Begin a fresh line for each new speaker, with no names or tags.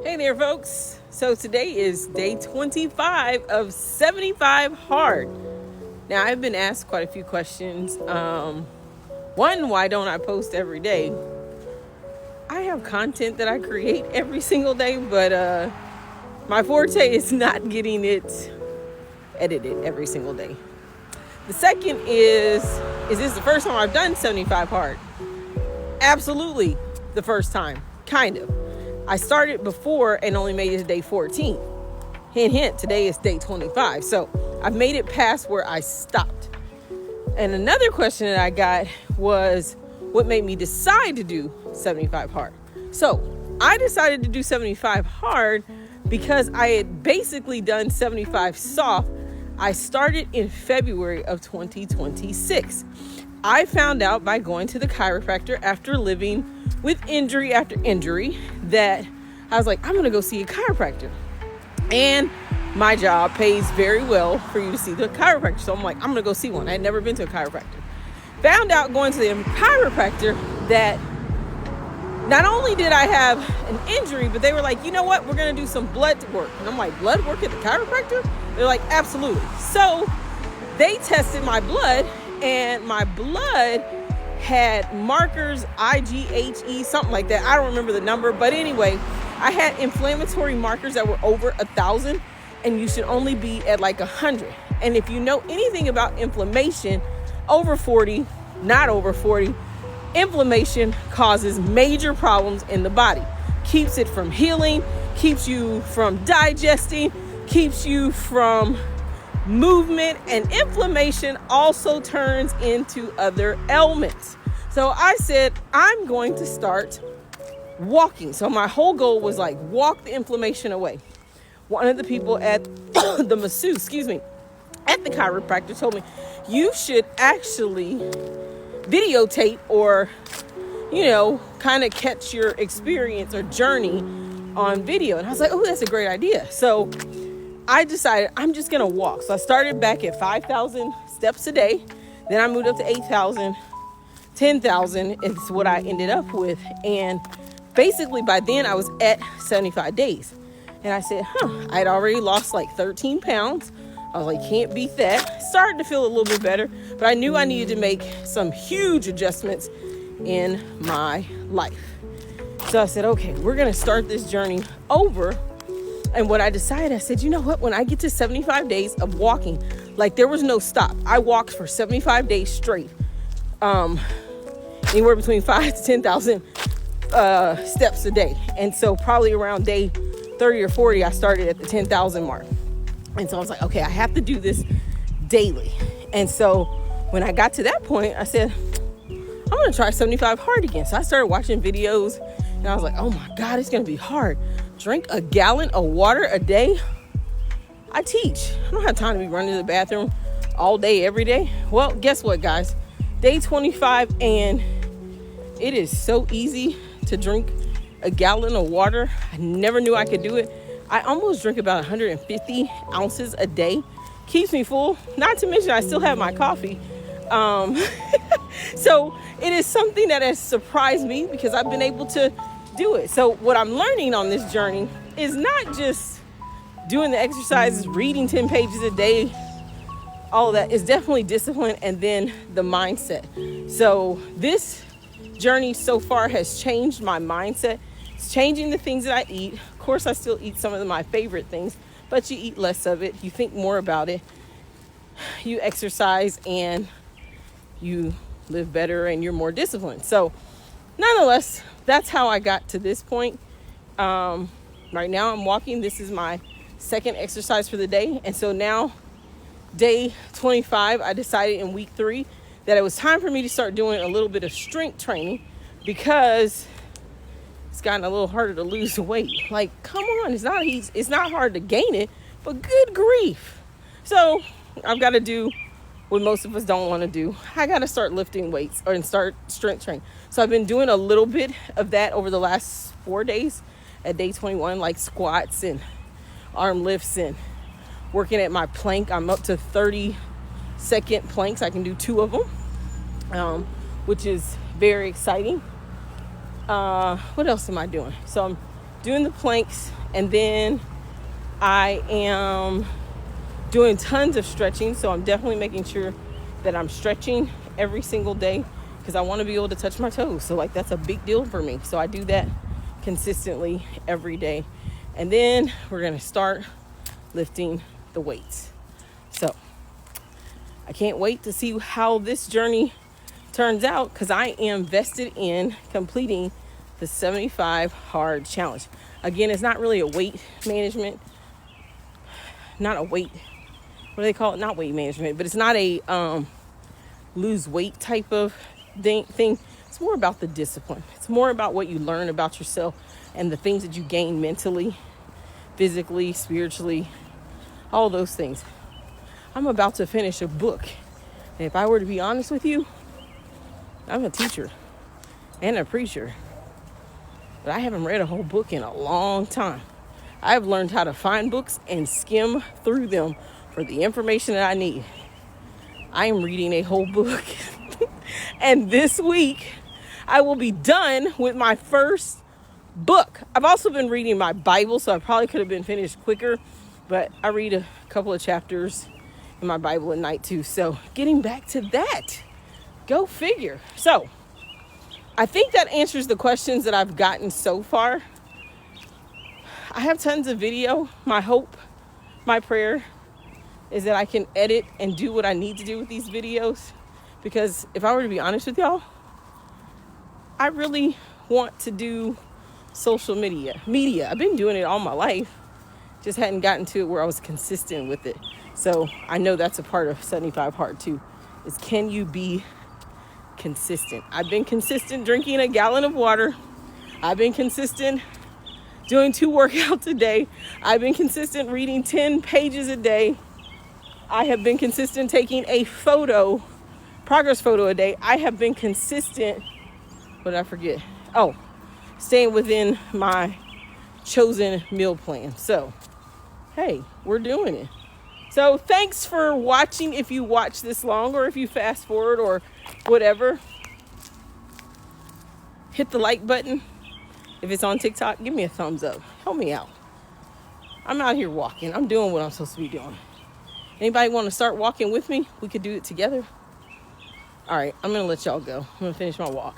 Hey there, folks. So today is day 25 of 75 hard. Now, I've been asked quite a few questions. One, why don't I post every day? I have content that I create every single day, but my forte is not getting it edited every single day. The second is this the first time I've done 75 hard? Absolutely the first time, kind of. I started before and only made it to day 14. Hint, hint, today is day 25. So I've made it past where I stopped. And another question that I got was, what made me decide to do 75 hard? So I decided to do 75 hard because I had basically done 75 soft. I started in February of 2026. I found out by going to the chiropractor after living with injury after injury that I was like, I'm going to go see a chiropractor. And my job pays very well for you to see the chiropractor. So I'm like, I'm going to go see one. I had never been to a chiropractor. Found out going to the chiropractor that not only did I have an injury, but they were like, you know what? We're going to do some blood work. And I'm like, blood work at the chiropractor? They're like, absolutely. So they tested my blood, and my blood had markers, IgHE, something like that. I don't remember the number, but anyway, I had inflammatory markers that were over 1,000, and you should only be at like 100. And if you know anything about inflammation, over 40, not over 40, inflammation causes major problems in the body. Keeps it from healing, keeps you from digesting, keeps you from movement, and inflammation also turns into other ailments. So I said, I'm going to start walking. So my whole goal was like, walk the inflammation away. One of the people at the masseuse, at the chiropractor told me, you should actually videotape or, kind of catch your experience or journey on video. And I was like, oh, that's a great idea. So I decided I'm just going to walk. So I started back at 5,000 steps a day. Then I moved up to 8,000, 10,000 is what I ended up with. And basically by then I was at 75 days. And I said, I had already lost like 13 pounds. I was like, can't beat that. Started to feel a little bit better, but I knew I needed to make some huge adjustments in my life. So I said, okay, we're going to start this journey over. And what I decided, I said, you know what? When I get to 75 days of walking, like there was no stop. I walked for 75 days straight. Anywhere between 5 to 10,000 steps a day. And so probably around day 30 or 40, I started at the 10,000 mark. And so I was like, okay, I have to do this daily. And so when I got to that point, I said, I'm going to try 75 hard again. So I started watching videos and I was like, oh my God, it's going to be hard. Drink a gallon of water a day. I teach. I don't have time to be running to the bathroom all day, every day. Well, guess what, guys? Day 25, and it is so easy to drink a gallon of water. I never knew I could do it. I almost drink about 150 ounces a day. Keeps me full. Not to mention I still have my coffee. So it is something that has surprised me because I've been able to do it. So what I'm learning on this journey is not just doing the exercises, reading 10 pages a day. All of that is definitely discipline, and then the mindset. So this journey so far has changed my mindset. It's changing the things that I eat. Of course, I still eat some of my favorite things, but you eat less of it. You think more about it. You exercise and you live better and you're more disciplined. So nonetheless, that's how I got to this point. Right now I'm walking. This is my second exercise for the day. And so now day 25, I decided in week 3 that it was time for me to start doing a little bit of strength training because it's gotten a little harder to lose weight. Like, come on, it's not hard to gain it, but good grief. So I've got to do what most of us don't want to do. I got to start lifting weights and start strength training. So I've been doing a little bit of that over the last 4 days at day 21, like squats and arm lifts and working at my plank. I'm up to 30-second planks. I can do 2 of them, which is very exciting. What else am I doing? So I'm doing the planks, and then I am doing tons of stretching. So I'm definitely making sure that I'm stretching every single day because I want to be able to touch my toes. So like that's a big deal for me. So I do that consistently every day. And then we're going to start lifting the weights. So I can't wait to see how this journey turns out because I am vested in completing the 75 hard challenge. Again, it's not really a weight management, not a weight, what do they call it? Not weight management, but it's not a lose weight type of thing. It's more about the discipline. It's more about what you learn about yourself and the things that you gain mentally, physically, spiritually, all those things. I'm about to finish a book. And if I were to be honest with you, I'm a teacher and a preacher, but I haven't read a whole book in a long time. I've learned how to find books and skim through them for the information that I need. I am reading a whole book. And this week, I will be done with my first book. I've also been reading my Bible, so I probably could have been finished quicker, but I read a couple of chapters in my Bible at night too. So getting back to that, go figure. So I think that answers the questions that I've gotten so far. I have tons of video. My hope, my prayer is that I can edit and do what I need to do with these videos. Because if I were to be honest with y'all, I really want to do social media. I've been doing it all my life. Just hadn't gotten to it where I was consistent with it. So I know that's a part of 75 Hard too, is can you be consistent? I've been consistent drinking a gallon of water. I've been consistent doing 2 workouts a day. I've been consistent reading 10 pages a day. I have been consistent taking a progress photo a day. I have been consistent, what did I forget? Oh, staying within my chosen meal plan. So, hey, we're doing it. So thanks for watching if you watch this long or if you fast forward or whatever. Hit the like button. If it's on TikTok, give me a thumbs up. Help me out. I'm out here walking. I'm doing what I'm supposed to be doing. Anybody want to start walking with me? We could do it together. All right, I'm going to let y'all go. I'm going to finish my walk.